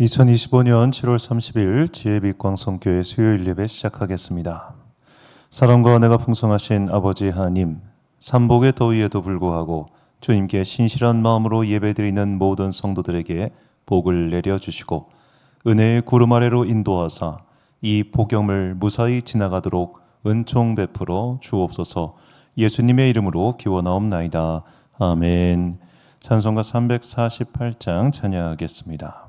2025년 7월 30일 지혜빛광성교회 수요일 예배 시작하겠습니다. 사랑과 은혜가 풍성하신 아버지 하나님, 삼복의 더위에도 불구하고 주님께 신실한 마음으로 예배드리는 모든 성도들에게 복을 내려주시고 은혜의 구름 아래로 인도하사 이 폭염을 무사히 지나가도록 은총 베풀어 주옵소서. 예수님의 이름으로 기원하옵나이다. 아멘. 찬송가 348장 찬양하겠습니다.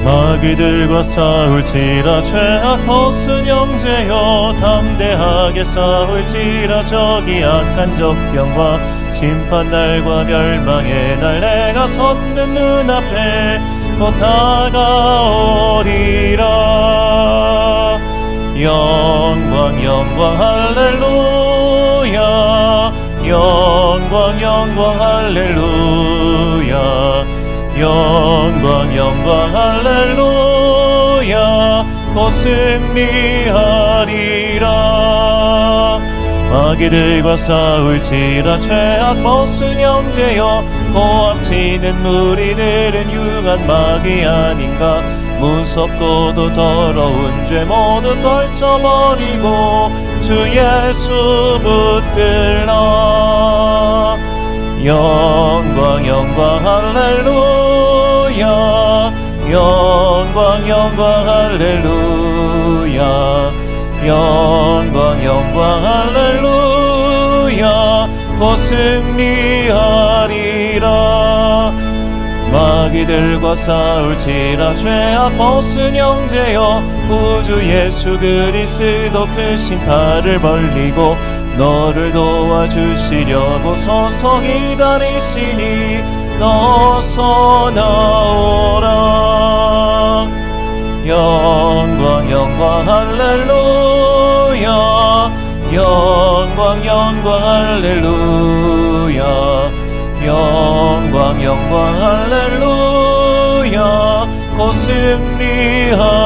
마귀들과 싸울지라 죄악 벗은 형제여, 담대하게 싸울지라 저기 악한 적병과 심판날과 멸망의 날 내가 섰는 눈앞에 곧 다가오리라. 영광 영광 할렐루야, 영광 영광 할렐루야, 영광 영광 할렐루야, 곧 승리하리라. 마귀들과 싸울지라 죄악 벗은 형제여, 고함치는 무리들은 흉한 마귀 아닌가. 무섭고도 더러운 죄 모두 떨쳐버리고 주 예수 붙들라. 영광 영광 할렐루야, 영광 영광 할렐루야, 영광 영광 할렐루야, 곧 승리하리라. 마귀들과 싸울지라 죄악 벗은 형제여, 구주 예수 그리스도 크신 팔을 벌리고 너를 도와주시려고 서서 기다리시니 어서 나오라. 영광 영광 할렐루야, 영광 영광 할렐루야, 영광 영광 할렐루야, 곧 승리하리라.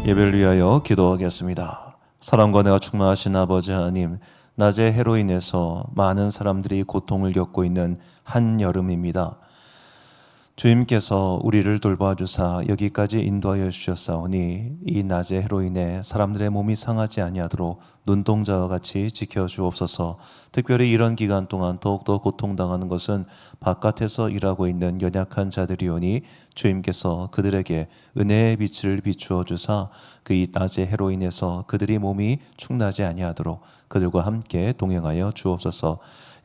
예배를 위하여 기도하겠습니다. 사랑과 은혜가 충만하신 아버지 하나님, 낮의 해로 인해서 많은 사람들이 고통을 겪고 있는 한여름입니다. 주님께서 우리를 돌봐주사 여기까지 인도하여 주셨사오니 이 낮의 해로 인해 사람들의 몸이 상하지 아니하도록 눈동자와 같이 지켜주옵소서. 특별히 이런 기간 동안 더욱더 고통당하는 것은 바깥에서 일하고 있는 연약한 자들이오니 주님께서 그들에게 은혜의 빛을 비추어 주사 그 이 낮의 해로 인해서 그들이 몸이 축나지 아니하도록 그들과 함께 동행하여 주옵소서.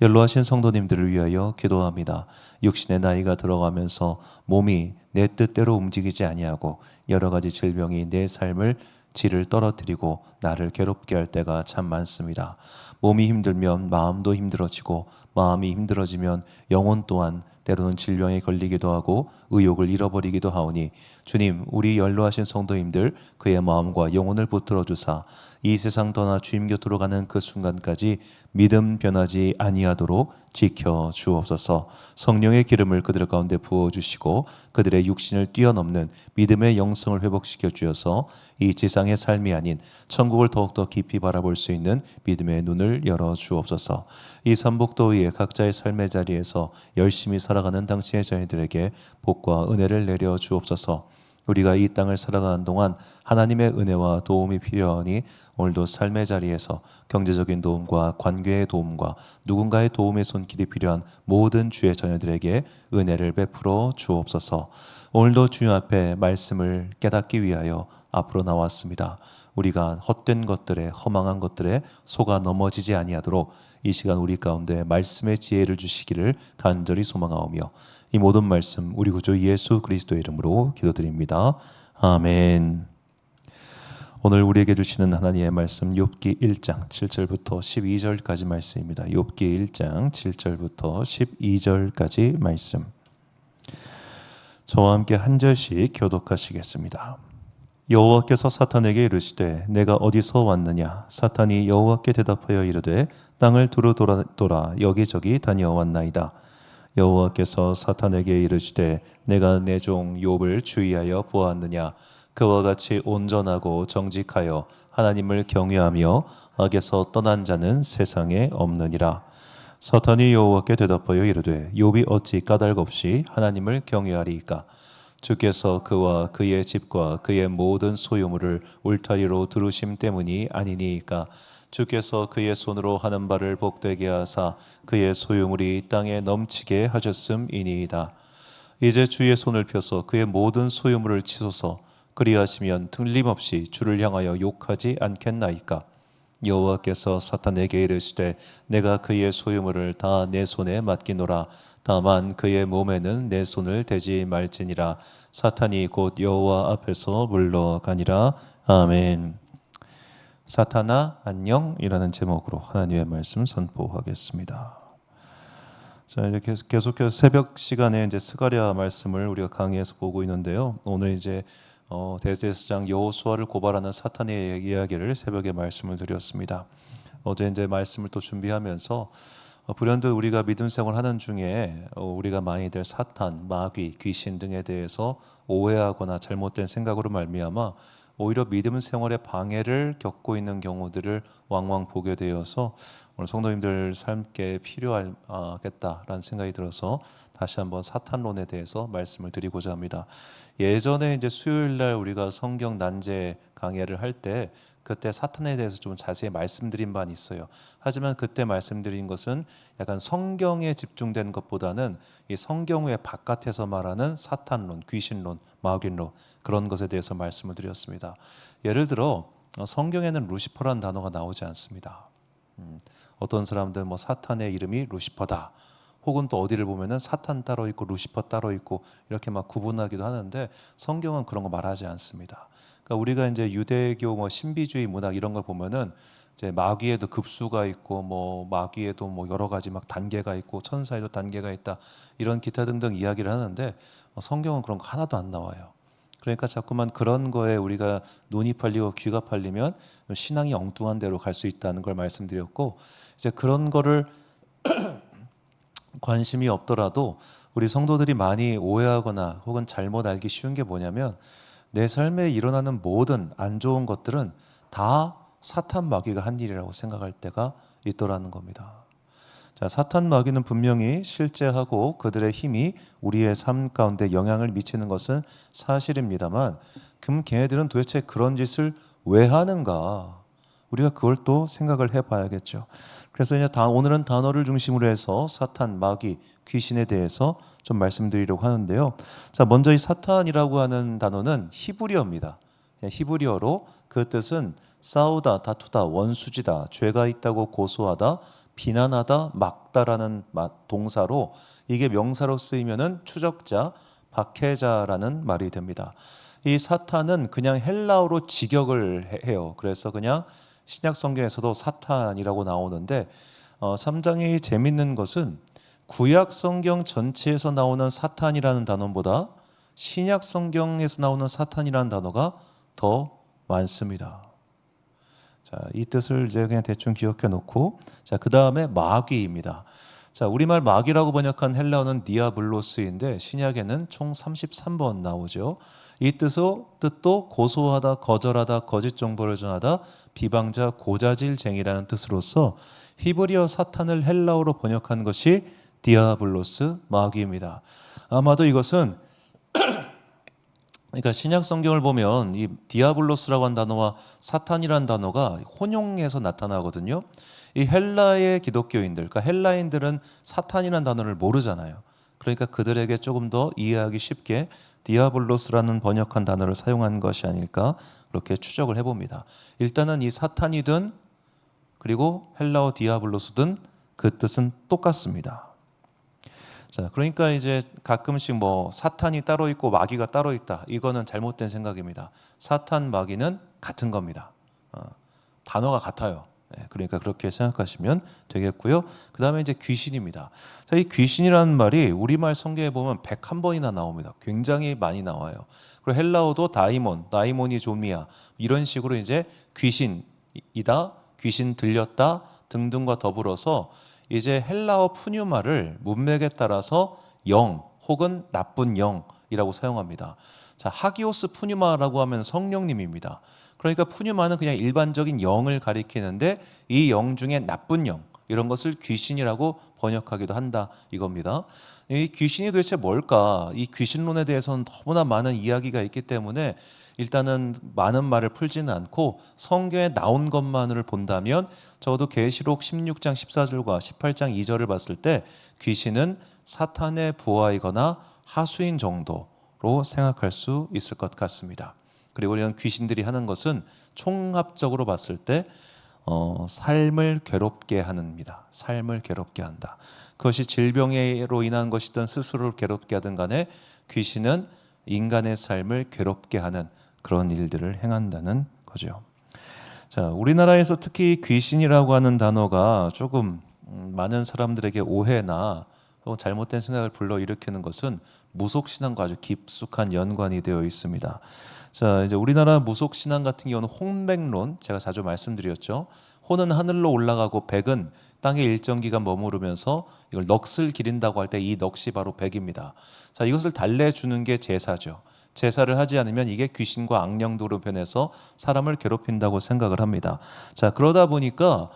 연로하신 성도님들을 위하여 기도합니다. 육신의 나이가 들어가면서 몸이 내 뜻대로 움직이지 아니하고 여러 가지 질병이 내 삶을 질을 떨어뜨리고 나를 괴롭게 할 때가 참 많습니다. 몸이 힘들면 마음도 힘들어지고 마음이 힘들어지면 영혼 또한 때로는 질병에 걸리기도 하고 의욕을 잃어버리기도 하오니 주님, 우리 연로하신 성도님들 그의 마음과 영혼을 붙들어 주사 이 세상 떠나 주님 곁으로 가는 그 순간까지 믿음 변하지 아니하도록 지켜 주옵소서. 성령의 기름을 그들 가운데 부어주시고 그들의 육신을 뛰어넘는 믿음의 영성을 회복시켜 주어서 이 지상의 삶이 아닌 천국을 더욱더 깊이 바라볼 수 있는 믿음의 눈을 열어 주옵소서. 이 삼복더위에 각자의 삶의 자리에서 열심히 살아가는 당신의 자녀들에게 복과 은혜를 내려 주옵소서. 우리가 이 땅을 살아가는 동안 하나님의 은혜와 도움이 필요하니 오늘도 삶의 자리에서 경제적인 도움과 관계의 도움과 누군가의 도움의 손길이 필요한 모든 주의 자녀들에게 은혜를 베풀어 주옵소서. 오늘도 주님 앞에 말씀을 깨닫기 위하여 앞으로 나왔습니다. 우리가 헛된 것들에 허망한 것들에 속아 넘어지지 아니하도록 이 시간 우리 가운데 말씀의 지혜를 주시기를 간절히 소망하오며 이 모든 말씀 우리 구주 예수 그리스도의 이름으로 기도드립니다. 아멘. 오늘 우리에게 주시는 하나님의 말씀 욥기 1장 7절부터 12절까지 말씀입니다. 욥기 1장 7절부터 12절까지 말씀. 저와 함께 한 절씩 교독하시겠습니다. 여호와께서 사탄에게 이르시되 내가 어디서 왔느냐? 사탄이 여호와께 대답하여 이르되 땅을 두루 돌아 여기저기 다녀왔나이다. 여호와께서 사탄에게 이르시되 내가 내 종 욥을 주의하여 보았느냐? 그와 같이 온전하고 정직하여 하나님을 경외하며 악에서 떠난 자는 세상에 없느니라. 사탄이 여호와께 대답하여 이르되 욥이 어찌 까닭 없이 하나님을 경외하리이까? 주께서 그와 그의 집과 그의 모든 소유물을 울타리로 두르심 때문이 아니니이까? 주께서 그의 손으로 하는 바를 복되게 하사 그의 소유물이 땅에 넘치게 하셨음이니이다. 이제 주의 손을 펴서 그의 모든 소유물을 치소서. 그리하시면 틀림없이 주를 향하여 욕하지 않겠나이까? 여호와께서 사탄에게 이르시되 내가 그의 소유물을 다 내 손에 맡기노라. 다만 그의 몸에는 내 손을 대지 말지니라. 사탄이 곧 여호와 앞에서 물러가니라. 아멘. 사탄아 안녕이라는 제목으로 하나님의 말씀 선포하겠습니다. 자, 이제 계속해서 새벽 시간에 이제 스가랴 말씀을 우리가 강의에서 보고 있는데요. 오늘 이제 대제사장 여호수아를 고발하는 사탄의 이야기를 새벽에 말씀을 드렸습니다. 어제 이제 말씀을 또 준비하면서 불현듯 우리가 믿음 생활하는 중에 우리가 많이들 사탄, 마귀, 귀신 등에 대해서 오해하거나 잘못된 생각으로 말미암아 오히려 믿음 생활에 방해를 겪고 있는 경우들을 왕왕 보게 되어서 오늘 성도님들 삶께 필요하겠다라는 생각이 들어서 다시 한번 사탄론에 대해서 말씀을 드리고자 합니다. 예전에 이제 수요일 날 우리가 성경 난제 강해를 할 때 그때 사탄에 대해서 좀 자세히 말씀드린 바는 있어요. 하지만 그때 말씀드린 것은 약간 성경에 집중된 것보다는 이 성경 외 바깥에서 말하는 사탄론, 귀신론, 마귀론 그런 것에 대해서 말씀을 드렸습니다. 예를 들어 성경에는 루시퍼라는 단어가 나오지 않습니다. 어떤 사람들은 뭐 사탄의 이름이 루시퍼다. 혹은 또 어디를 보면은 사탄 따로 있고 루시퍼 따로 있고 이렇게 막 구분하기도 하는데 성경은 그런 거 말하지 않습니다. 그러니까 우리가 이제 유대교 뭐 신비주의 문학 이런 걸 보면은 이제 마귀에도 급수가 있고 뭐 마귀에도 뭐 여러 가지 막 단계가 있고 천사에도 단계가 있다 이런 기타 등등 이야기를 하는데 성경은 그런 거 하나도 안 나와요. 그러니까 자꾸만 그런 거에 우리가 눈이 팔리고 귀가 팔리면 신앙이 엉뚱한 데로 갈 수 있다는 걸 말씀드렸고 이제 그런 거를 관심이 없더라도 우리 성도들이 많이 오해하거나 혹은 잘못 알기 쉬운 게 뭐냐면 내 삶에 일어나는 모든 안 좋은 것들은 다 사탄 마귀가 한 일이라고 생각할 때가 있더라는 겁니다. 자, 사탄 마귀는 분명히 실제하고 그들의 힘이 우리의 삶 가운데 영향을 미치는 것은 사실입니다만 그럼 걔네들은 도대체 그런 짓을 왜 하는가? 우리가 그걸 또 생각을 해봐야겠죠. 그래서 이제 오늘은 단어를 중심으로 해서 사탄, 마귀, 귀신에 대해서 좀 말씀드리려고 하는데요. 자, 먼저 이 사탄이라고 하는 단어는 히브리어입니다. 히브리어로 그 뜻은 싸우다, 다투다, 원수지다, 죄가 있다고 고소하다, 비난하다, 막다라는 동사로 이게 명사로 쓰이면은 추적자, 박해자라는 말이 됩니다. 이 사탄은 그냥 헬라어로 직역을 해요. 그래서 그냥 신약 성경에서도 사탄이라고 나오는데 3장이 재밌는 것은 구약 성경 전체에서 나오는 사탄이라는 단어보다 신약 성경에서 나오는 사탄이라는 단어가 더 많습니다. 자, 이 뜻을 이제 그냥 대충 기억해 놓고 자, 그다음에 마귀입니다. 자, 우리말 마귀라고 번역한 헬라어는 디아블로스인데 신약에는 총 33번 나오죠. 이 뜻도 고소하다, 거절하다, 거짓 정보를 전하다, 비방자, 고자질쟁이라는 뜻으로서 히브리어 사탄을 헬라어로 번역한 것이 디아블로스, 마귀입니다. 아마도 이것은 그러니까 신약 성경을 보면 이 디아블로스라고 한 단어와 사탄이라는 단어가 혼용해서 나타나거든요. 이 헬라의 기독교인들, 그러니까 헬라인들은 사탄이라는 단어를 모르잖아요. 그러니까 그들에게 조금 더 이해하기 쉽게 디아블로스라는 번역한 단어를 사용한 것이 아닐까 그렇게 추적을 해봅니다. 일단은 이 사탄이든 그리고 헬라어 디아블로스든 그 뜻은 똑같습니다. 자, 그러니까 이제 가끔씩 뭐 사탄이 따로 있고 마귀가 따로 있다. 이거는 잘못된 생각입니다. 사탄, 마귀는 같은 겁니다. 단어가 같아요. 그러니까 그렇게 생각하시면 되겠고요. 그 다음에 이제 귀신입니다. 자, 이 귀신이라는 말이 우리말 성경에 보면 101번이나 나옵니다. 굉장히 많이 나와요. 그리고 헬라어도 다이몬이 조미야 이런 식으로 이제 귀신이다, 귀신 들렸다 등등과 더불어서 이제 헬라어 푸뉴마를 문맥에 따라서 영 혹은 나쁜 영이라고 사용합니다. 자, 하기오스 푸뉴마라고 하면 성령님입니다. 그러니까 푸뉴마는 그냥 일반적인 영을 가리키는데 이 영 중에 나쁜 영, 이런 것을 귀신이라고 번역하기도 한다 이겁니다. 이 귀신이 도대체 뭘까? 이 귀신론에 대해서는 너무나 많은 이야기가 있기 때문에 일단은 많은 말을 풀지는 않고 성경에 나온 것만을 본다면 적어도 계시록 16장 14절과 18장 2절을 봤을 때 귀신은 사탄의 부하이거나 하수인 정도로 생각할 수 있을 것 같습니다. 그리고 이런 귀신들이 하는 것은 총합적으로 봤을 때 삶을 괴롭게 합니다. 삶을 괴롭게 한다. 그것이 질병으로 인한 것이든 스스로를 괴롭게 하든 간에 귀신은 인간의 삶을 괴롭게 하는 그런 일들을 행한다는 거죠. 자, 우리나라에서 특히 귀신이라고 하는 단어가 조금 많은 사람들에게 오해나 혹은 잘못된 생각을 불러일으키는 것은 무속신앙과 아주 깊숙한 연관이 되어 있습니다. 자, 이제 우리나라 무속신앙 같은 경우는 혼백론, 제가 자주 말씀드렸죠. 혼은 하늘로 올라가고 백은 땅에 일정 기간 머무르면서 이걸 넋을 기린다고 할 때 이 넋이 바로 백입니다. 자, 이것을 달래주는 게 제사죠. 제사를 하지 않으면 이게 귀신과 악령도로 변해서 사람을 괴롭힌다고 생각을 합니다. 자, 그러다 보니까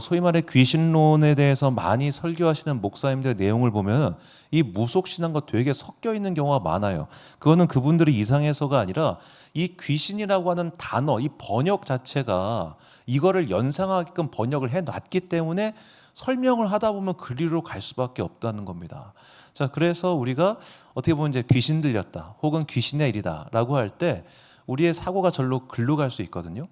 소위 말해 귀신론에 대해서 많이 설교하시는 목사님들의 내용을 보면 이 무속신앙과 되게 섞여 있는 경우가 많아요. 그거는 그분들이 이상해서가 아니라 이 귀신이라고 하는 단어, 이 번역 자체가 이거를 연상하게끔 번역을 해놨기 때문에 설명을 하다 보면 그리로 갈 수밖에 없다는 겁니다. 자, 그래서 우리가 어떻게 보면 이제 귀신 들렸다 혹은 귀신의 일이다라고 할 때 우리의 사고가 절로 글로 갈 수 있거든요.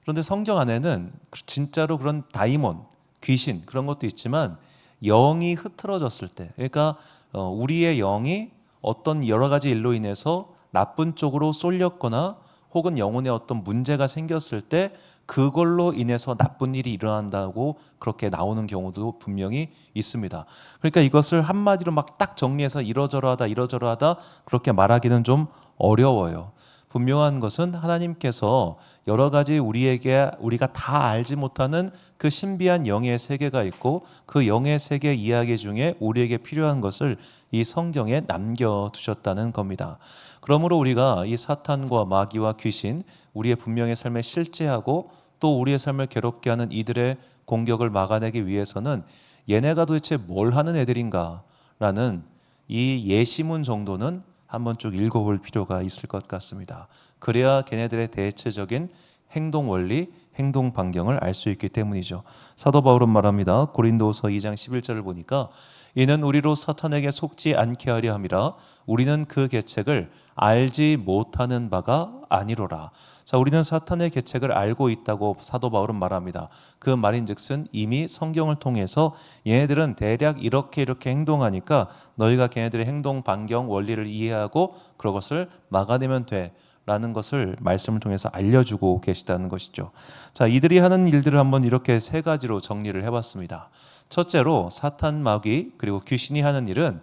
그런데 성경 안에는 진짜로 그런 다이몬, 귀신 그런 것도 있지만 영이 흐트러졌을 때, 그러니까 우리의 영이 어떤 여러 가지 일로 인해서 나쁜 쪽으로 쏠렸거나 혹은 영혼에 어떤 문제가 생겼을 때 그걸로 인해서 나쁜 일이 일어난다고 그렇게 나오는 경우도 분명히 있습니다. 그러니까 이것을 한마디로 막 딱 정리해서 이러저러하다 그렇게 말하기는 좀 어려워요. 분명한 것은 하나님께서 여러 가지 우리가 다 알지 못하는 그 신비한 영의 세계가 있고 그 영의 세계 이야기 중에 우리에게 필요한 것을 이 성경에 남겨두셨다는 겁니다. 그러므로 우리가 이 사탄과 마귀와 귀신, 우리의 분명의 삶에 실제하고 또 우리의 삶을 괴롭게 하는 이들의 공격을 막아내기 위해서는 얘네가 도대체 뭘 하는 애들인가 라는 이 예시문 정도는 한번 쭉 읽어볼 필요가 있을 것 같습니다. 그래야 걔네들의 대체적인 행동 원리, 행동 반경을 알 수 있기 때문이죠. 사도 바울은 말합니다. 고린도서 2장 11절을 보니까 이는 우리로 사탄에게 속지 않게 하려 함이라 우리는 그 계책을 알지 못하는 바가 아니로라. 자, 우리는 사탄의 계책을 알고 있다고 사도 바울은 말합니다. 그 말인즉슨 이미 성경을 통해서 얘네들은 대략 이렇게 행동하니까 너희가 걔네들의 행동 반경 원리를 이해하고 그것을 막아내면 돼 라는 것을 말씀을 통해서 알려주고 계시다는 것이죠. 자, 이들이 하는 일들을 한번 이렇게 세 가지로 정리를 해봤습니다. 첫째로 사탄, 마귀 그리고 귀신이 하는 일은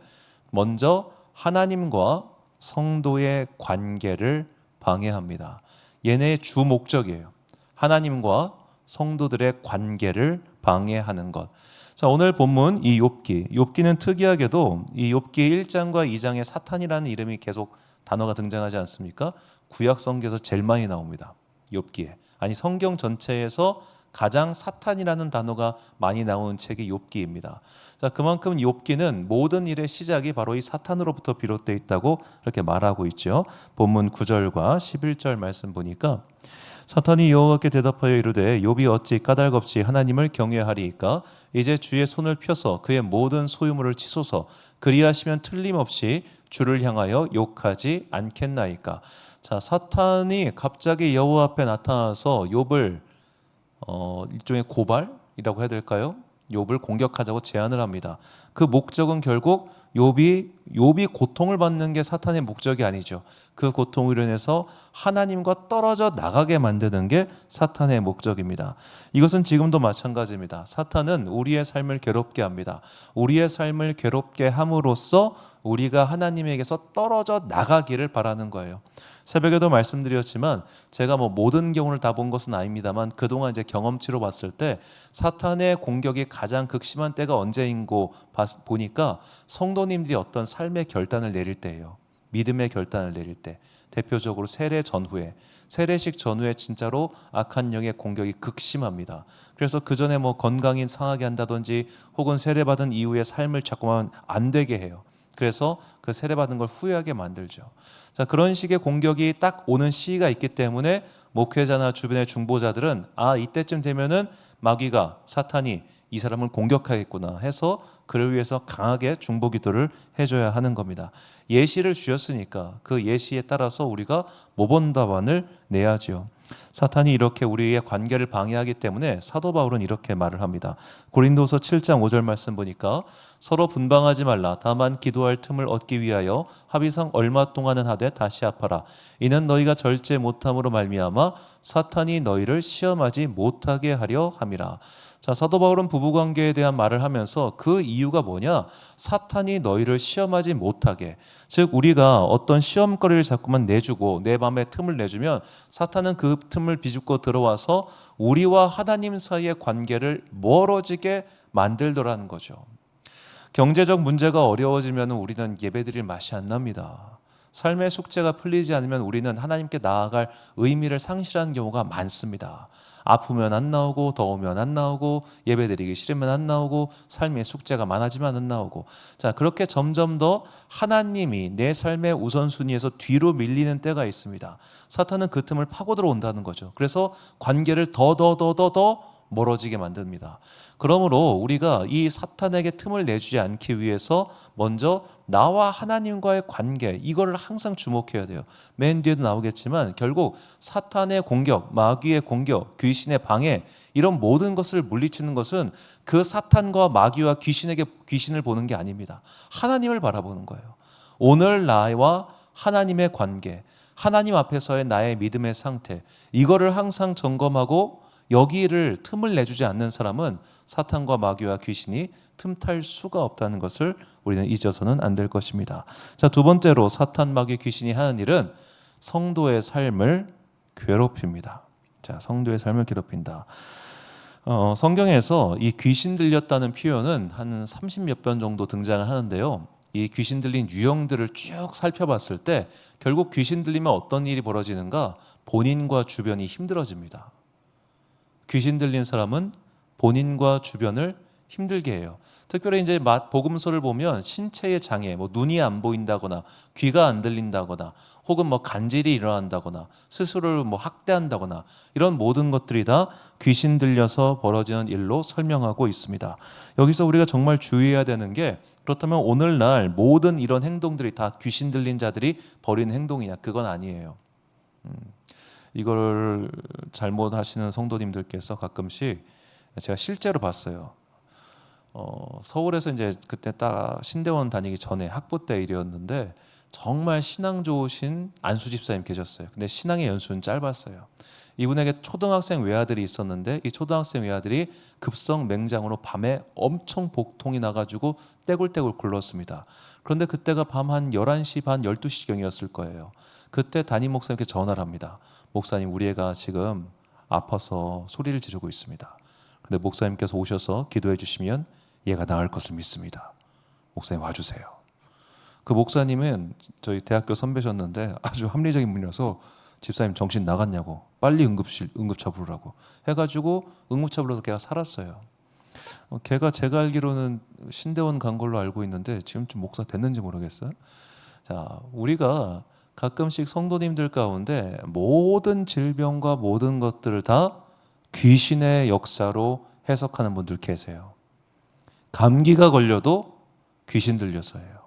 먼저 하나님과 성도의 관계를 방해합니다. 얘네의 주 목적이에요. 하나님과 성도들의 관계를 방해하는 것. 자, 오늘 본문 이 욥기는 특이하게도 이 욥기 1장과 2장에 사탄이라는 이름이 계속 단어가 등장하지 않습니까? 구약 성경에서 제일 많이 나옵니다. 욥기에. 아니 성경 전체에서 가장 사탄이라는 단어가 많이 나오는 책이 욥기입니다. 자, 그만큼 욥기는 모든 일의 시작이 바로 이 사탄으로부터 비롯되어 있다고 이렇게 말하고 있죠. 본문 9절과 11절 말씀 보니까 사탄이 여호와께 대답하여 이르되 욥이 어찌 까닭없이 하나님을 경외하리이까 이제 주의 손을 펴서 그의 모든 소유물을 치소서 그리하시면 틀림없이 주를 향하여 욕하지 않겠나이까. 자, 사탄이 갑자기 여호와 앞에 나타나서 욥을 일종의 고발이라고 해야 될까요? 욥을 공격하자고 제안을 합니다. 그 목적은 결국 욥이 고통을 받는 게 사탄의 목적이 아니죠. 그 고통으로 인해서 하나님과 떨어져 나가게 만드는 게 사탄의 목적입니다. 이것은 지금도 마찬가지입니다. 사탄은 우리의 삶을 괴롭게 합니다. 우리의 삶을 괴롭게 함으로써 우리가 하나님에게서 떨어져 나가기를 바라는 거예요. 새벽에도 말씀드렸지만 제가 모든 경우를 다 본 것은 아닙니다만 그동안 이제 경험치로 봤을 때 사탄의 공격이 가장 극심한 때가 언제인고 보니까 성도님들이 어떤 삶의 결단을 내릴 때예요. 믿음의 결단을 내릴 때, 대표적으로 세례 전후에, 세례식 전후에 진짜로 악한 영의 공격이 극심합니다. 그래서 그 전에 뭐 건강이 상하게 한다든지 혹은 세례받은 이후의 삶을 자꾸만 안 되게 해요. 그래서 그 세례받은 걸 후회하게 만들죠. 자, 그런 식의 공격이 딱 오는 시기가 있기 때문에 목회자나 주변의 중보자들은 이때쯤 되면은 마귀가, 사탄이 이 사람을 공격하겠구나 해서 그를 위해서 강하게 중보 기도를 해줘야 하는 겁니다. 예시를 주셨으니까 그 예시에 따라서 우리가 모범 답안을 내야지요. 사탄이 이렇게 우리의 관계를 방해하기 때문에 사도 바울은 이렇게 말을 합니다. 고린도서 7장 5절 말씀 보니까 서로 분방하지 말라. 다만 기도할 틈을 얻기 위하여 합의상 얼마 동안은 하되 다시 합하라. 이는 너희가 절제 못함으로 말미암아 사탄이 너희를 시험하지 못하게 하려 함이라. 자, 사도 바울은 부부관계에 대한 말을 하면서 그 이유가 뭐냐? 사탄이 너희를 시험하지 못하게, 즉 우리가 어떤 시험거리를 자꾸만 내주고 내 마음에 틈을 내주면 사탄은 그 틈을 비집고 들어와서 우리와 하나님 사이의 관계를 멀어지게 만들더라는 거죠. 경제적 문제가 어려워지면 우리는 예배드릴 맛이 안 납니다. 삶의 숙제가 풀리지 않으면 우리는 하나님께 나아갈 의미를 상실하는 경우가 많습니다. 아프면 안 나오고, 더우면 안 나오고, 예배드리기 싫으면 안 나오고, 삶의 숙제가 많아지면 안 나오고. 자, 그렇게 점점 더 하나님이 내 삶의 우선순위에서 뒤로 밀리는 때가 있습니다. 사탄은 그 틈을 파고 들어온다는 거죠. 그래서 관계를 더 멀어지게 만듭니다. 그러므로 우리가 이 사탄에게 틈을 내주지 않기 위해서 먼저 나와 하나님과의 관계, 이거를 항상 주목해야 돼요. 맨 뒤에도 나오겠지만 결국 사탄의 공격, 마귀의 공격, 귀신의 방해, 이런 모든 것을 물리치는 것은 그 사탄과 마귀와 귀신을 보는 게 아닙니다. 하나님을 바라보는 거예요. 오늘 나와 하나님의 관계, 하나님 앞에서의 나의 믿음의 상태, 이거를 항상 점검하고 여기를 틈을 내주지 않는 사람은 사탄과 마귀와 귀신이 틈탈 수가 없다는 것을 우리는 잊어서는 안 될 것입니다. 자, 두 번째로 사탄, 마귀, 귀신이 하는 일은 성도의 삶을 괴롭힙니다. 자, 성도의 삶을 괴롭힌다. 성경에서 이 귀신 들렸다는 표현은 한 30몇 번 정도 등장을 하는데요. 이 귀신 들린 유형들을 쭉 살펴봤을 때 결국 귀신 들리면 어떤 일이 벌어지는가? 본인과 주변이 힘들어집니다. 귀신 들린 사람은 본인과 주변을 힘들게 해요. 특별히 이제 복음서를 보면 신체의 장애, 뭐 눈이 안 보인다거나 귀가 안 들린다거나 혹은 뭐 간질이 일어난다거나 스스로를 뭐 학대한다거나 이런 모든 것들이 다 귀신 들려서 벌어지는 일로 설명하고 있습니다. 여기서 우리가 정말 주의해야 되는 게, 그렇다면 오늘날 모든 이런 행동들이 다 귀신 들린 자들이 벌이는 행동이냐? 그건 아니에요. 이걸 잘못하시는 성도님들께서 가끔씩, 제가 실제로 봤어요. 서울에서 이제 그때 딱 신대원 다니기 전에 학부 때 일이었는데 정말 신앙 좋으신 안수 집사님 계셨어요. 근데 신앙의 연수는 짧았어요. 이분에게 초등학생 외아들이 있었는데 이 초등학생 외아들이 급성 맹장으로 밤에 엄청 복통이 나가지고 떼굴떼굴 굴렀습니다. 그런데 그때가 밤 한 11시 반 12시경이었을 거예요. 그때 담임 목사님께 전화를 합니다. 목사님, 우리 애가 지금 아파서 소리를 지르고 있습니다. 근데 목사님께서 오셔서 기도해 주시면 얘가 나을 것을 믿습니다. 목사님 와주세요. 그 목사님은 저희 대학교 선배셨는데 아주 합리적인 분이라서 집사님 정신 나갔냐고, 빨리 응급차 부르라고 해가지고 응급차 불러서 걔가 살았어요. 걔가 제가 알기로는 신대원 간 걸로 알고 있는데 지금 좀 목사 됐는지 모르겠어요. 자, 우리가 가끔씩 성도님들 가운데 모든 질병과 모든 것들을 다 귀신의 역사로 해석하는 분들 계세요. 감기가 걸려도 귀신 들려서예요.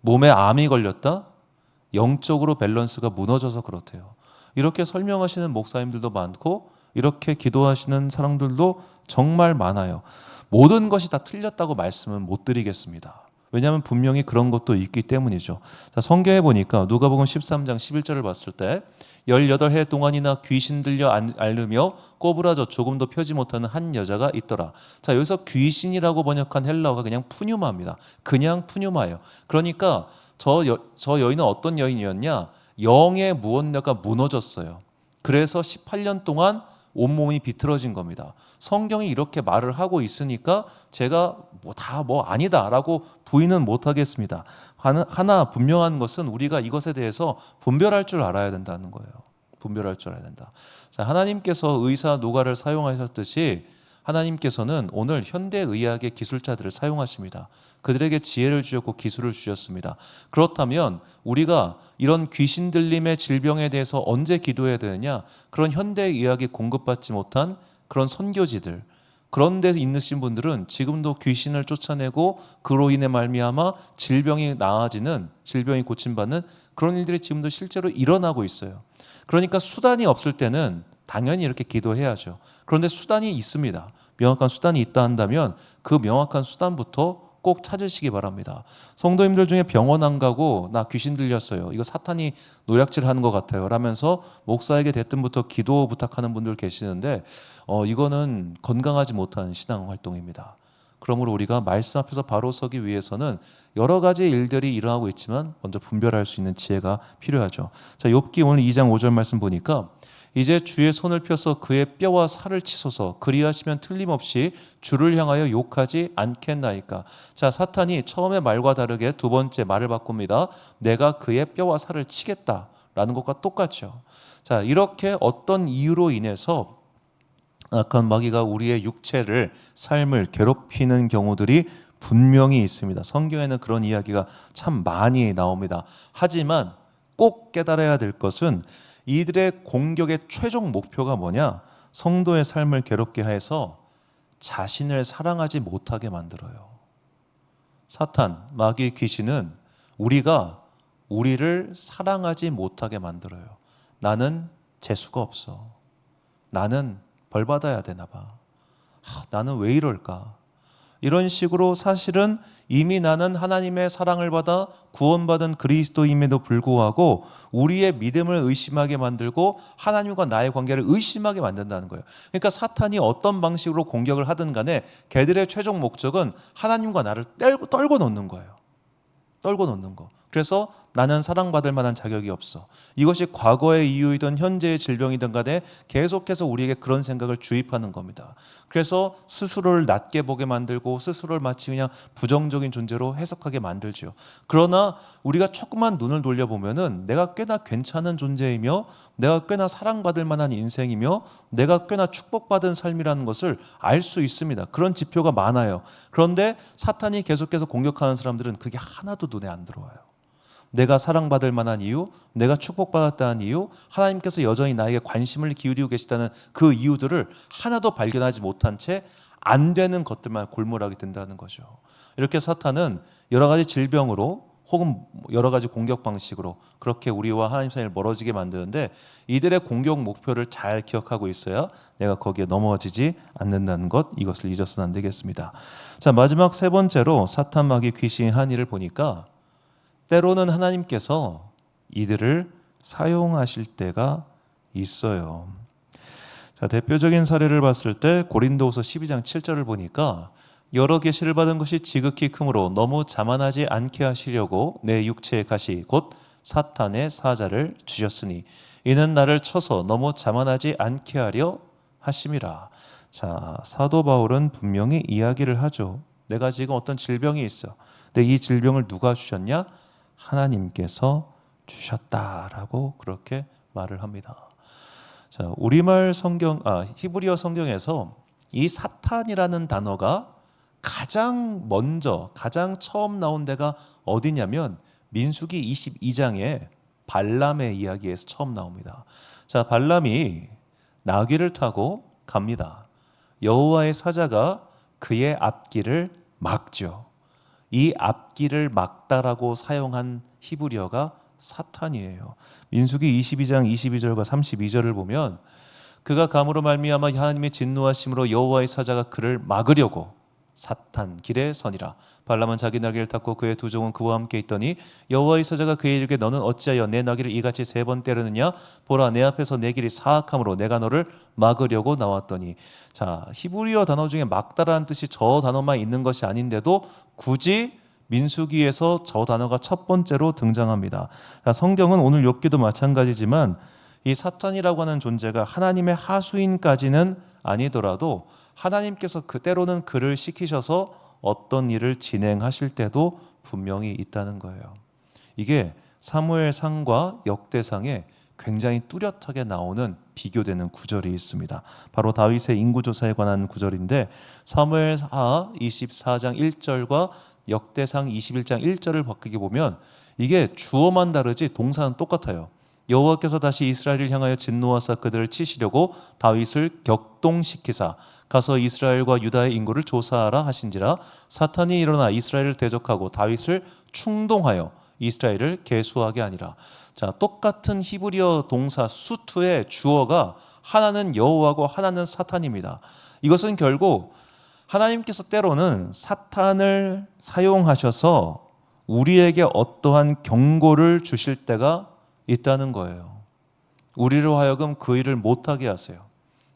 몸에 암이 걸렸다? 영적으로 밸런스가 무너져서 그렇대요. 이렇게 설명하시는 목사님들도 많고 이렇게 기도하시는 사람들도 정말 많아요. 모든 것이 다 틀렸다고 말씀은 못 드리겠습니다. 왜냐하면 분명히 그런 것도 있기 때문이죠. 자, 성경에 보니까 누가복음 13장 11절을 봤을 때 18해 동안이나 귀신 들려 앓으며 꼬부라져 조금도 펴지 못하는 한 여자가 있더라. 자, 여기서 귀신이라고 번역한 헬라어가 그냥 푸뉴마입니다. 그냥 푸뉴마예요. 그러니까 저 여인은 어떤 여인이었냐? 영의 무언가가 무너졌어요. 그래서 18년 동안 온몸이 비틀어진 겁니다. 성경이 이렇게 말을 하고 있으니까 제가 다 아니다라고 부인은 못하겠습니다. 하나 분명한 것은 우리가 이것에 대해서 분별할 줄 알아야 된다는 거예요. 분별할 줄 알아야 된다. 자, 하나님께서 의사 노가를 사용하셨듯이 하나님께서는 오늘 현대의학의 기술자들을 사용하십니다. 그들에게 지혜를 주셨고 기술을 주셨습니다. 그렇다면 우리가 이런 귀신 들림의 질병에 대해서 언제 기도해야 되느냐? 그런 현대의학이 공급받지 못한 그런 선교지들, 그런 데 있으신 분들은 지금도 귀신을 쫓아내고 그로 인해 말미암아 질병이 나아지는, 질병이 고침받는 그런 일들이 지금도 실제로 일어나고 있어요. 그러니까 수단이 없을 때는 당연히 이렇게 기도해야죠. 그런데 수단이 있습니다. 명확한 수단이 있다 한다면 그 명확한 수단부터 꼭 찾으시기 바랍니다. 성도님들 중에 병원 안 가고 나 귀신 들렸어요, 이거 사탄이 노략질하는 것 같아요 라면서 목사에게 대뜸부터 기도 부탁하는 분들 계시는데 이거는 건강하지 못한 신앙 활동입니다. 그러므로 우리가 말씀 앞에서 바로 서기 위해서는 여러 가지 일들이 일어나고 있지만 먼저 분별할 수 있는 지혜가 필요하죠. 자, 욥기 오늘 2장 5절 말씀 보니까 이제 주의 손을 펴서 그의 뼈와 살을 치소서, 그리하시면 틀림없이 주를 향하여 욕하지 않겠나이까. 자, 사탄이 처음에 말과 다르게 두 번째 말을 바꿉니다. 내가 그의 뼈와 살을 치겠다라는 것과 똑같죠. 자, 이렇게 어떤 이유로 인해서 악한 마귀가 우리의 육체를, 삶을 괴롭히는 경우들이 분명히 있습니다. 성경에는 그런 이야기가 참 많이 나옵니다. 하지만 꼭 깨달아야 될 것은 이들의 공격의 최종 목표가 뭐냐? 성도의 삶을 괴롭게 해서 자신을 사랑하지 못하게 만들어요. 사탄, 마귀, 귀신은 우리를 사랑하지 못하게 만들어요. 나는 재수가 없어. 나는 벌 받아야 되나 봐. 나는 왜 이럴까? 이런 식으로 사실은 이미 나는 하나님의 사랑을 받아 구원받은 그리스도임에도 불구하고 우리의 믿음을 의심하게 만들고 하나님과 나의 관계를 의심하게 만든다는 거예요. 그러니까 사탄이 어떤 방식으로 공격을 하든 간에 걔들의 최종 목적은 하나님과 나를 떨고 놓는 거예요. 떨고 놓는 거. 그래서 나는 사랑받을 만한 자격이 없어. 이것이 과거의 이유이든 현재의 질병이든 간에 계속해서 우리에게 그런 생각을 주입하는 겁니다. 그래서 스스로를 낮게 보게 만들고 스스로를 마치 그냥 부정적인 존재로 해석하게 만들죠. 그러나 우리가 조금만 눈을 돌려보면은 내가 꽤나 괜찮은 존재이며 내가 꽤나 사랑받을 만한 인생이며 내가 꽤나 축복받은 삶이라는 것을 알 수 있습니다. 그런 지표가 많아요. 그런데 사탄이 계속해서 공격하는 사람들은 그게 하나도 눈에 안 들어와요. 내가 사랑받을 만한 이유, 내가 축복받았다는 이유, 하나님께서 여전히 나에게 관심을 기울이고 계시다는 그 이유들을 하나도 발견하지 못한 채 안 되는 것들만 골몰하게 된다는 거죠. 이렇게 사탄은 여러 가지 질병으로 혹은 여러 가지 공격 방식으로 그렇게 우리와 하나님 사이를 멀어지게 만드는데 이들의 공격 목표를 잘 기억하고 있어야 내가 거기에 넘어지지 않는다는 것, 이것을 잊어서는 안 되겠습니다. 자, 마지막 세 번째로 사탄, 마귀, 귀신, 한이를 보니까 때로는 하나님께서 이들을 사용하실 때가 있어요. 자, 대표적인 사례를 봤을 때 고린도후서 12장 7절을 보니까 여러 계시를 받은 것이 지극히 크므로 너무 자만하지 않게 하시려고 내 육체의 가시 곧 사탄의 사자를 주셨으니 이는 나를 쳐서 너무 자만하지 않게 하려 하심이라. 자, 사도 바울은 분명히 이야기를 하죠. 내가 지금 어떤 질병이 있어. 근데 이 질병을 누가 주셨냐? 하나님께서 주셨다라고 그렇게 말을 합니다. 자, 우리말 성경, 히브리어 성경에서 이 사탄이라는 단어가 가장 처음 나온 데가 어디냐면 민수기 22장에 발람의 이야기에서 처음 나옵니다. 자, 발람이 나귀를 타고 갑니다. 여호와의 사자가 그의 앞길을 막죠. 이 앞길을 막다라고 사용한 히브리어가 사탄이에요. 민수기 22장 22절과 32절을 보면 그가 감으로 말미암아 하나님의 진노하심으로 여호와의 사자가 그를 막으려고 사탄 길에 서니라. 발람은 자기 나귀를 탔고 그의 두 종은 그와 함께 있더니 여호와의 사자가 그에게 이르되 너는 어찌하여 내 나귀를 이같이 3번 때르느냐? 보라, 내 앞에서 내 길이 사악함으로 내가 너를 막으려고 나왔더니. 자, 히브리어 단어 중에 막다라는 뜻이 저 단어만 있는 것이 아닌데도 굳이 민수기에서 저 단어가 첫 번째로 등장합니다. 자, 성경은 오늘 욥기도 마찬가지지만 이 사탄이라고 하는 존재가 하나님의 하수인까지는 아니더라도 하나님께서 그때로는 그를 시키셔서 어떤 일을 진행하실 때도 분명히 있다는 거예요. 이게 사무엘상과 역대상에 굉장히 뚜렷하게 나오는 비교되는 구절이 있습니다. 바로 다윗의 인구조사에 관한 구절인데 사무엘하 24장 1절과 역대상 21장 1절을 바꾸게 보면 이게 주어만 다르지 동사는 똑같아요. 여호와께서 다시 이스라엘을 향하여 진노하사 그들을 치시려고 다윗을 격동시키사 가서 이스라엘과 유다의 인구를 조사하라 하신지라 사탄이 일어나 이스라엘을 대적하고 다윗을 충동하여 이스라엘을 계수하게 하니라. 자, 똑같은 히브리어 동사 수투의 주어가 하나는 여호와고 하나는 사탄입니다. 이것은 결국 하나님께서 때로는 사탄을 사용하셔서 우리에게 어떠한 경고를 주실 때가 있다는 거예요. 우리로 하여금 그 일을 못하게 하세요.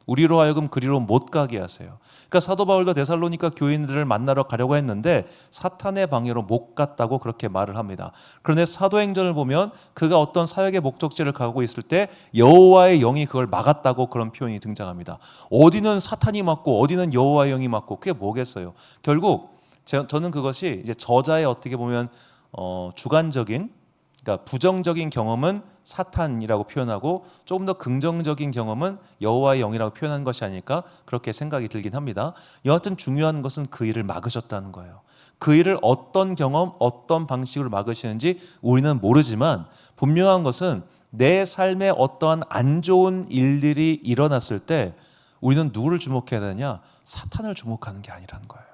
우리로 하여금 그리로 못 가게 하세요. 그러니까 사도 바울도 데살로니가 교인들을 만나러 가려고 했는데 사탄의 방해로 못 갔다고 그렇게 말을 합니다. 그런데 사도행전을 보면 그가 어떤 사역의 목적지를 가고 있을 때 여호와의 영이 그걸 막았다고 그런 표현이 등장합니다. 어디는 사탄이 막고 어디는 여호와의 영이 막고 그게 뭐겠어요? 결국 저는 그것이 이제 저자의 어떻게 보면 주관적인, 그러니까 부정적인 경험은 사탄이라고 표현하고 조금 더 긍정적인 경험은 여호와의 영이라고 표현한 것이 아닐까 그렇게 생각이 들긴 합니다. 여하튼 중요한 것은 그 일을 막으셨다는 거예요. 그 일을 어떤 경험, 어떤 방식으로 막으시는지 우리는 모르지만 분명한 것은 내 삶에 어떠한 안 좋은 일들이 일어났을 때 우리는 누구를 주목해야 되느냐? 사탄을 주목하는 게 아니라는 거예요.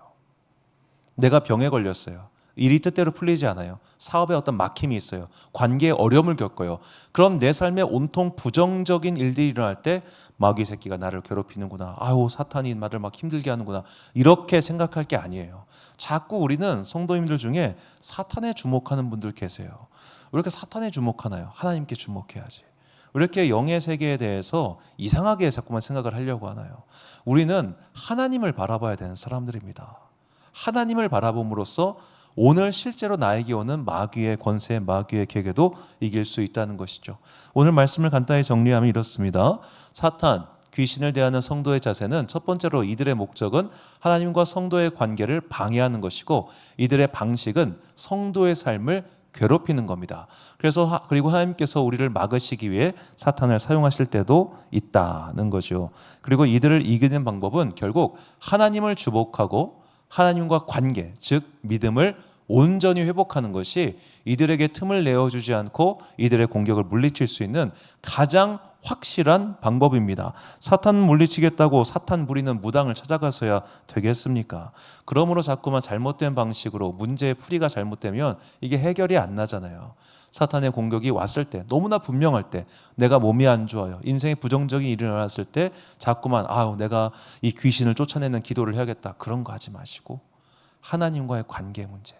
내가 병에 걸렸어요. 일이 뜻대로 풀리지 않아요. 사업에 어떤 막힘이 있어요. 관계에 어려움을 겪어요. 그럼 내 삶에 온통 부정적인 일들이 일어날 때 마귀 새끼가 나를 괴롭히는구나. 아유, 사탄이 나를 막 힘들게 하는구나. 이렇게 생각할 게 아니에요. 자꾸 우리는 성도님들 중에 사탄에 주목하는 분들 계세요. 왜 이렇게 사탄에 주목하나요? 하나님께 주목해야지. 왜 이렇게 영의 세계에 대해서 이상하게 자꾸만 생각을 하려고 하나요? 우리는 하나님을 바라봐야 되는 사람들입니다. 하나님을 바라봄으로써 오늘 실제로 나에게 오는 마귀의 권세, 마귀의 계계도 이길 수 있다는 것이죠. 오늘 말씀을 간단히 정리하면 이렇습니다. 사탄, 귀신을 대하는 성도의 자세는 첫 번째로 이들의 목적은 하나님과 성도의 관계를 방해하는 것이고 이들의 방식은 성도의 삶을 괴롭히는 겁니다. 그리고 하나님께서 우리를 막으시기 위해 사탄을 사용하실 때도 있다는 거죠. 그리고 이들을 이기는 방법은 결국 하나님을 주목하고 하나님과 관계, 즉 믿음을 온전히 회복하는 것이 이들에게 틈을 내어주지 않고 이들의 공격을 물리칠 수 있는 가장 확실한 방법입니다. 사탄 물리치겠다고 사탄 부리는 무당을 찾아가서야 되겠습니까? 그러므로 자꾸만 잘못된 방식으로 문제의 풀이가 잘못되면 이게 해결이 안 나잖아요. 사탄의 공격이 왔을 때, 너무나 분명할 때, 내가 몸이 안 좋아요, 인생에 부정적인 일이 일어났을 때 자꾸만 내가 이 귀신을 쫓아내는 기도를 해야겠다, 그런 거 하지 마시고 하나님과의 관계 문제,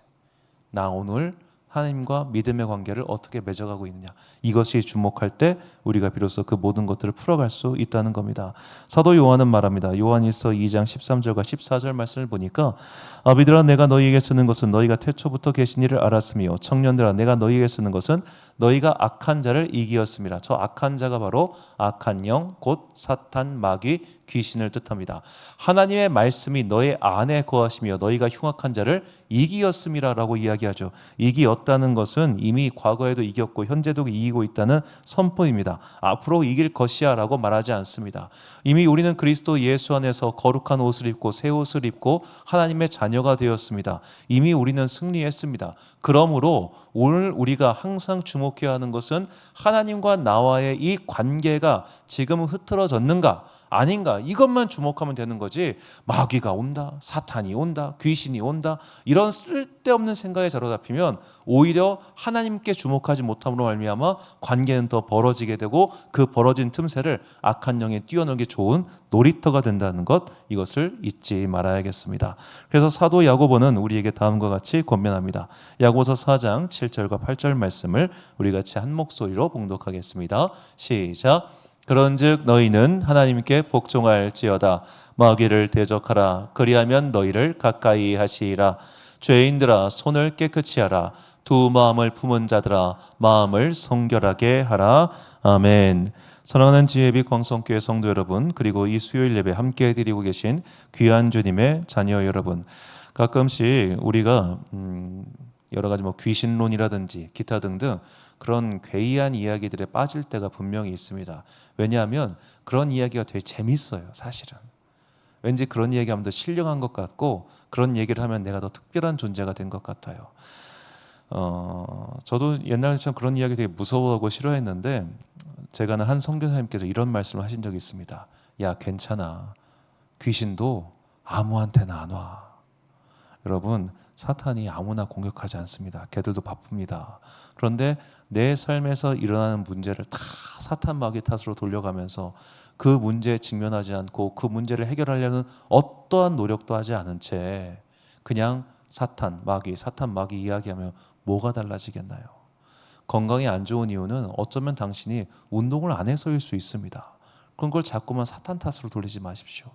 나 오늘 하나님과 믿음의 관계를 어떻게 맺어가고 있느냐, 이것이 주목할 때 우리가 비로소 그 모든 것들을 풀어갈 수 있다는 겁니다. 사도 요한은 말합니다. 요한일서 2장 13절과 14절 말씀을 보니까 아비들아 내가 너희에게 쓰는 것은 너희가 태초부터 계신 이를 알았으며 청년들아 내가 너희에게 쓰는 것은 너희가 악한 자를 이기었음이라. 저 악한 자가 바로 악한 영, 곧 사탄, 마귀, 귀신을 뜻합니다. 하나님의 말씀이 너희 안에 거하시며 너희가 흉악한 자를 이기었음이라라고 이야기하죠. 이기었다는 것은 이미 과거에도 이겼고 현재도 이기고 있다는 선포입니다. 앞으로 이길 것이야 라고 말하지 않습니다. 이미 우리는 그리스도 예수 안에서 거룩한 옷을 입고 새 옷을 입고 하나님의 자녀가 되었습니다. 이미 우리는 승리했습니다. 그러므로 오늘 우리가 항상 주목해야 하는 것은 하나님과 나와의 이 관계가 지금 흐트러졌는가 아닌가, 이것만 주목하면 되는 거지 마귀가 온다, 사탄이 온다, 귀신이 온다, 이런 쓸데없는 생각에 사로잡히면 오히려 하나님께 주목하지 못함으로 말미암아 관계는 더 벌어지게 되고 그 벌어진 틈새를 악한 영에 뛰어놀기 좋은 놀이터가 된다는 것, 이것을 잊지 말아야겠습니다. 그래서 사도 야고보는 우리에게 다음과 같이 권면합니다. 야고보서 4장 7절과 8절 말씀을 우리 같이 한 목소리로 봉독하겠습니다. 시작. 그런즉 너희는 하나님께 복종할지어다. 마귀를 대적하라. 그리하면 너희를 가까이 하시리라. 죄인들아 손을 깨끗이 하라. 두 마음을 품은 자들아 마음을 성결하게 하라. 아멘. 사랑하는 지혜비 광성교회 성도 여러분, 그리고 이 수요일 예배 함께 드리고 계신 귀한 주님의 자녀 여러분, 가끔씩 우리가 여러 가지 귀신론이라든지 기타 등등 그런 괴이한 이야기들에 빠질 때가 분명히 있습니다. 왜냐하면 그런 이야기가 되게 재밌어요. 사실은 왠지 그런 이야기하면 더 신령한 것 같고, 그런 얘기를 하면 내가 더 특별한 존재가 된 것 같아요. 저도 옛날처럼 그런 이야기 되게 무서워하고 싫어했는데, 제가 아는 한 선교사님께서 이런 말씀을 하신 적이 있습니다. 야, 괜찮아. 귀신도 아무한테나 안 와. 여러분, 사탄이 아무나 공격하지 않습니다. 걔들도 바쁩니다. 그런데 내 삶에서 일어나는 문제를 다 사탄 마귀 탓으로 돌려가면서 그 문제에 직면하지 않고 그 문제를 해결하려는 어떠한 노력도 하지 않은 채 그냥 사탄 마귀 이야기하면 뭐가 달라지겠나요? 건강이 안 좋은 이유는 어쩌면 당신이 운동을 안 해서일 수 있습니다. 그런 걸 자꾸만 사탄 탓으로 돌리지 마십시오.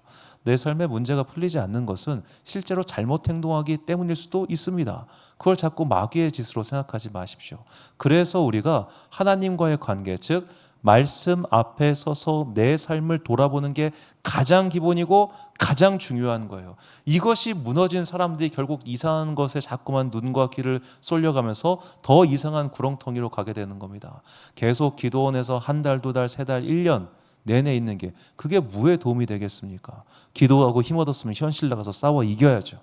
내 삶에 문제가 풀리지 않는 것은 실제로 잘못 행동하기 때문일 수도 있습니다. 그걸 자꾸 마귀의 짓으로 생각하지 마십시오. 그래서 우리가 하나님과의 관계, 즉 말씀 앞에 서서 내 삶을 돌아보는 게 가장 기본이고 가장 중요한 거예요. 이것이 무너진 사람들이 결국 이상한 것에 자꾸만 눈과 귀를 쏠려가면서 더 이상한 구렁텅이로 가게 되는 겁니다. 계속 기도원에서 한 달, 두 달, 세 달, 1년 내내 있는 게 그게 뭐에 도움이 되겠습니까? 기도하고 힘 얻었으면 현실 나가서 싸워 이겨야죠.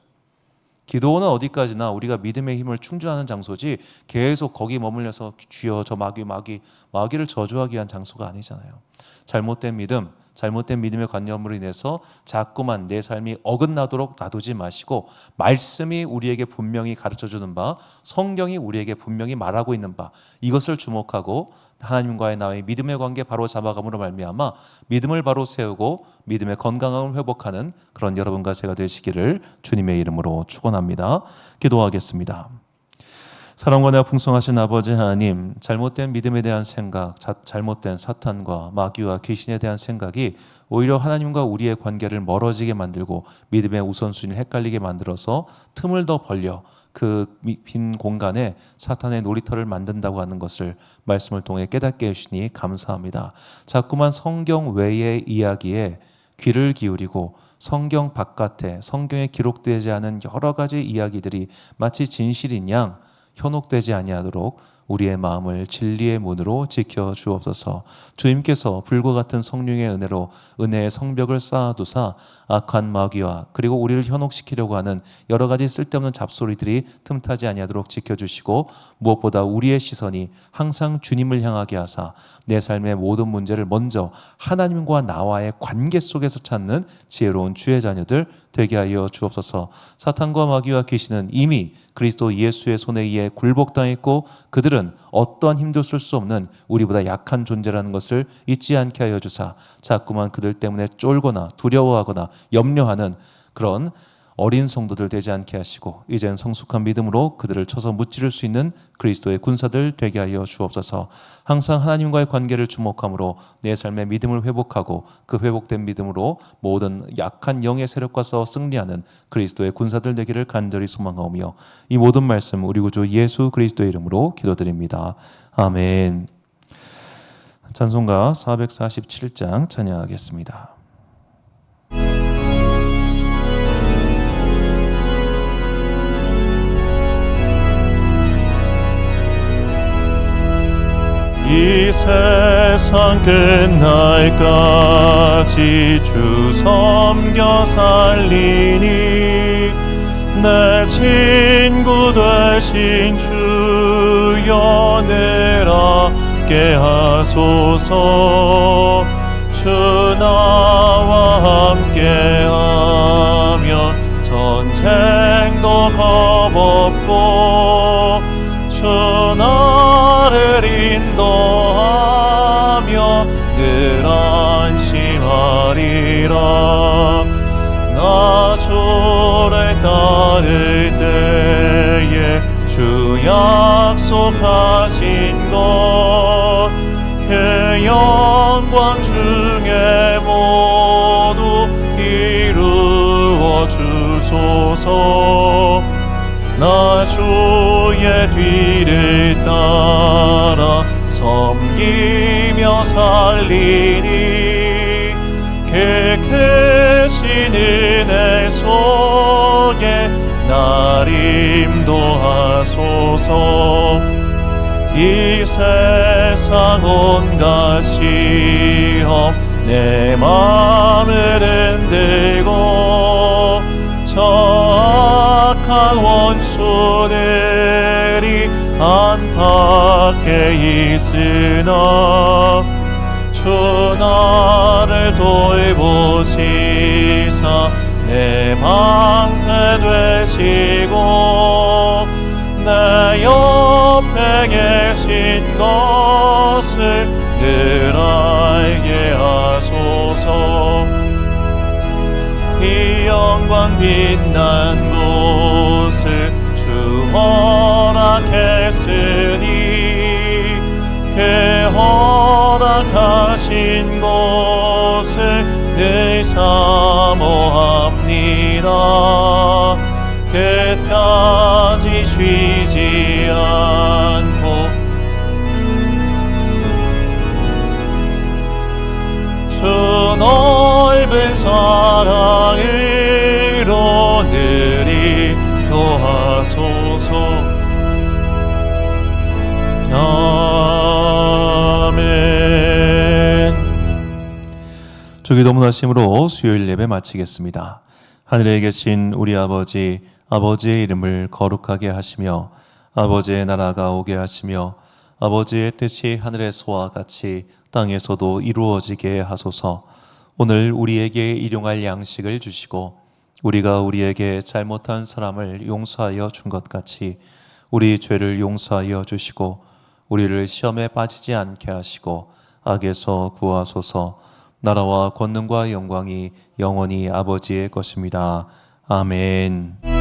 기도원은 어디까지나 우리가 믿음의 힘을 충전하는 장소지, 계속 거기 머물려서 주여 저 마귀를 저주하기 위한 장소가 아니잖아요. 잘못된 믿음의 관념으로 인해서 자꾸만 내 삶이 어긋나도록 놔두지 마시고, 말씀이 우리에게 분명히 가르쳐주는 바, 성경이 우리에게 분명히 말하고 있는 바, 이것을 주목하고 하나님과의 나의 믿음의 관계 바로 잡아감으로 말미암아 믿음을 바로 세우고 믿음의 건강함을 회복하는 그런 여러분과 제가 되시기를 주님의 이름으로 축원합니다. 기도하겠습니다. 사랑과 내가 풍성하신 아버지 하나님, 잘못된 믿음에 대한 생각, 잘못된 사탄과 마귀와 귀신에 대한 생각이 오히려 하나님과 우리의 관계를 멀어지게 만들고 믿음의 우선순위를 헷갈리게 만들어서 틈을 더 벌려 그 빈 공간에 사탄의 놀이터를 만든다고 하는 것을 말씀을 통해 깨닫게 해주시니 감사합니다. 자꾸만 성경 외의 이야기에 귀를 기울이고 성경 바깥에 성경에 기록되지 않은 여러 가지 이야기들이 마치 진실인 양 현혹되지 아니하도록 우리의 마음을 진리의 문으로 지켜 주옵소서. 주님께서 불과 같은 성령의 은혜로 은혜의 성벽을 쌓아두사 악한 마귀와 그리고 우리를 현혹시키려고 하는 여러 가지 쓸데없는 잡소리들이 틈타지 아니하도록 지켜주시고, 무엇보다 우리의 시선이 항상 주님을 향하게 하사 내 삶의 모든 문제를 먼저 하나님과 나와의 관계 속에서 찾는 지혜로운 주의 자녀들 되게 하여 주옵소서. 사탄과 마귀와 귀신은 이미 그리스도 예수의 손에 의해 굴복당했고 그들은 어떠한 힘도 쓸 수 없는 우리보다 약한 존재라는 것을 잊지 않게 하여 주사 자꾸만 그들 때문에 쫄거나 두려워하거나 염려하는 그런 어린 성도들 되지 않게 하시고 이젠 성숙한 믿음으로 그들을 쳐서 무찌를 수 있는 그리스도의 군사들 되게 하여 주옵소서. 항상 하나님과의 관계를 주목함으로 내 삶의 믿음을 회복하고 그 회복된 믿음으로 모든 약한 영의 세력과 싸워 승리하는 그리스도의 군사들 되기를 간절히 소망하오며, 이 모든 말씀 우리 구주 예수 그리스도의 이름으로 기도드립니다. 아멘. 찬송가 447장 찬양하겠습니다. 이 세상 끝날까지 주 섬겨 살리니 내 친구 되신 주여 늘 함께 하소서. 주 나와 함께 하면 전쟁도 겁없고 주 나를 인도하며 늘 안심하리라. 나 주를 따를 때에 주 약속하신 것 그 영광 중에 모두 이루어 주소서. 나 주의 뒤를 따라 섬기며 하며 살리니 계신 은혜 속에 날 인도하소서. 이 세상 온갖 시험 내 맘을 흔들고 저 악한 원수들이 안팎에 있으나 주 나를 돌보시사 내 방패 되시고 내 옆에 계신 것을 늘 알게 하소서. 이 영광 빛난 곳을 주 허락했으니 그 허락하신 곳을 늘 사모합니다. 끝까지 쉬지 않고 주 넓은 사랑으로 늘 인도하소서. 아멘. 주기도문 하심으로 수요일 예배 마치겠습니다. 하늘에 계신 우리 아버지, 아버지의 이름을 거룩하게 하시며 아버지의 나라가 오게 하시며 아버지의 뜻이 하늘에서와 같이 땅에서도 이루어지게 하소서. 오늘 우리에게 일용할 양식을 주시고 우리가 우리에게 잘못한 사람을 용서하여 준 것 같이 우리 죄를 용서하여 주시고 우리를 시험에 빠지지 않게 하시고 악에서 구하소서. 나라와 권능과 영광이 영원히 아버지의 것입니다. 아멘.